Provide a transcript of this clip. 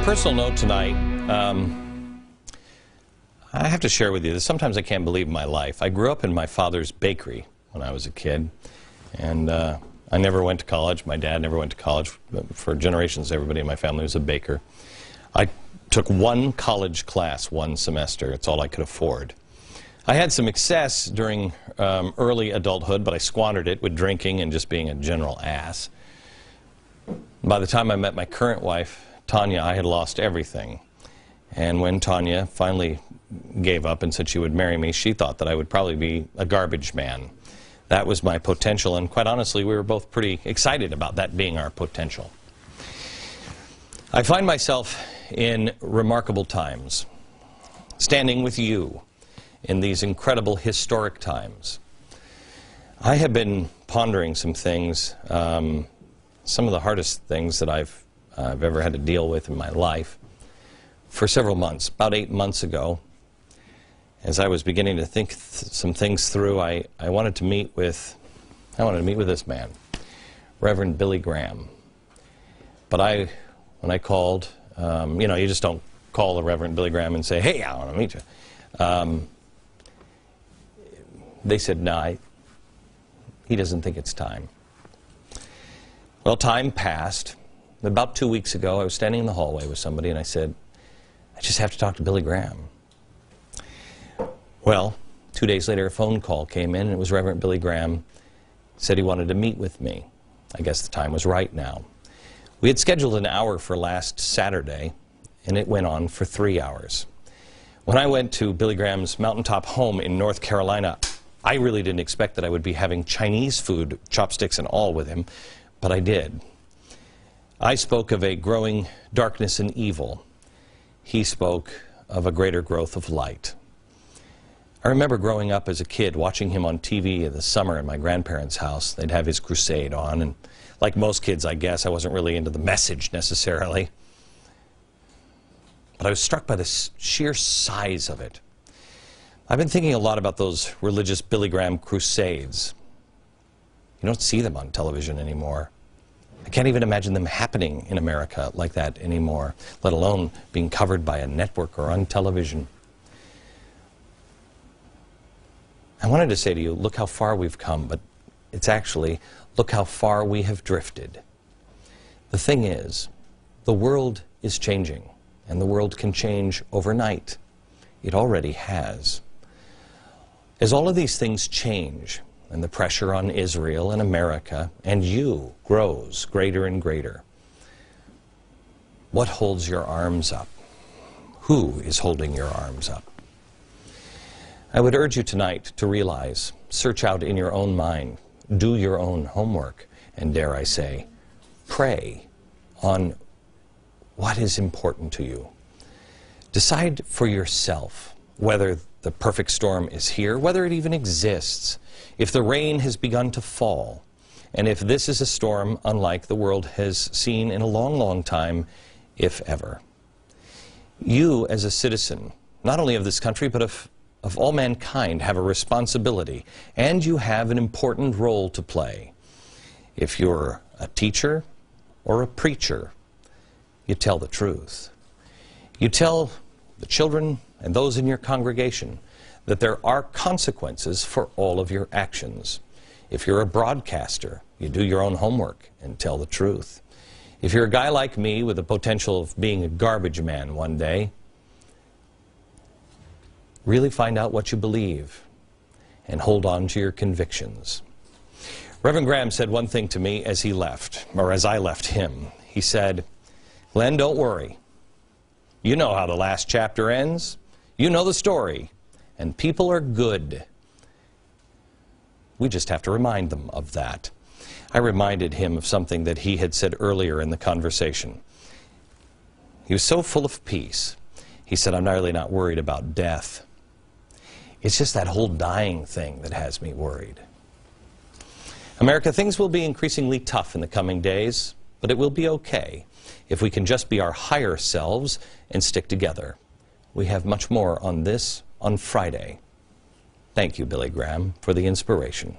personal note tonight, I have to share with you that sometimes I can't believe my life. I grew up in my father's bakery when I was a kid, and I never went to college. My dad never went to college. For generations, everybody in my family was a baker. I took one college class one semester. It's all I could afford. I had some excess during early adulthood, but I squandered it with drinking and just being a general ass. By the time I met my current wife, Tanya, I had lost everything. And when Tanya finally gave up and said she would marry me, she thought that I would probably be a garbage man. That was my potential, and quite honestly, we were both pretty excited about that being our potential. I find myself in remarkable times, standing with you in these incredible historic times. I have been pondering some things, some of the hardest things that I've ever had to deal with in my life for several months. About 8 months ago, as I was beginning to think some things through, I wanted to meet with this man, Reverend Billy Graham. But when I called, you know, you just don't call the Reverend Billy Graham and say, "Hey, I want to meet you." They said, "No, he doesn't think it's time." Well, time passed. About 2 weeks ago, I was standing in the hallway with somebody, and I said, "I just have to talk to Billy Graham." Well, 2 days later, a phone call came in, and it was Reverend Billy Graham. Said he wanted to meet with me. I guess the time was right now. We had scheduled an hour for last Saturday, and it went on for 3 hours. When I went to Billy Graham's mountaintop home in North Carolina, I really didn't expect that I would be having Chinese food, chopsticks and all, with him, but I did. I spoke of a growing darkness and evil. He spoke of a greater growth of light. I remember growing up as a kid, watching him on TV in the summer in my grandparents' house. They'd have his crusade on, and like most kids, I guess, I wasn't really into the message necessarily. But I was struck by the sheer size of it. I've been thinking a lot about those religious Billy Graham crusades. You don't see them on television anymore. I can't even imagine them happening in America like that anymore, let alone being covered by a network or on television. I wanted to say to you, look how far we've come, but it's actually, look how far we have drifted. The thing is, the world is changing, and the world can change overnight. It already has. As all of these things change, and the pressure on Israel and America and you grows greater and greater, what holds your arms up? Who is holding your arms up? I would urge you tonight to realize, search out in your own mind, do your own homework, and dare I say, pray on what is important to you. Decide for yourself whether the perfect storm is here, whether it even exists, if the rain has begun to fall, and if this is a storm unlike the world has seen in a long, long time, if ever. You, as a citizen, not only of this country, but of all mankind, have a responsibility, and you have an important role to play. If you're a teacher or a preacher, you tell the truth. You tell the children and those in your congregation that there are consequences for all of your actions. If you're a broadcaster, you do your own homework and tell the truth. If you're a guy like me with the potential of being a garbage man one day, really find out what you believe and hold on to your convictions. Reverend Graham said one thing to me as he left, or as I left him. He said, "Glenn, don't worry. You know how the last chapter ends. You know the story. And people are good. We just have to remind them of that." I reminded him of something that he had said earlier in the conversation. He was so full of peace. He said, "I'm really not worried about death. It's just that whole dying thing that has me worried." America, things will be increasingly tough in the coming days, but it will be okay if we can just be our higher selves and stick together. We have much more on this on Friday. Thank you, Billy Graham, for the inspiration.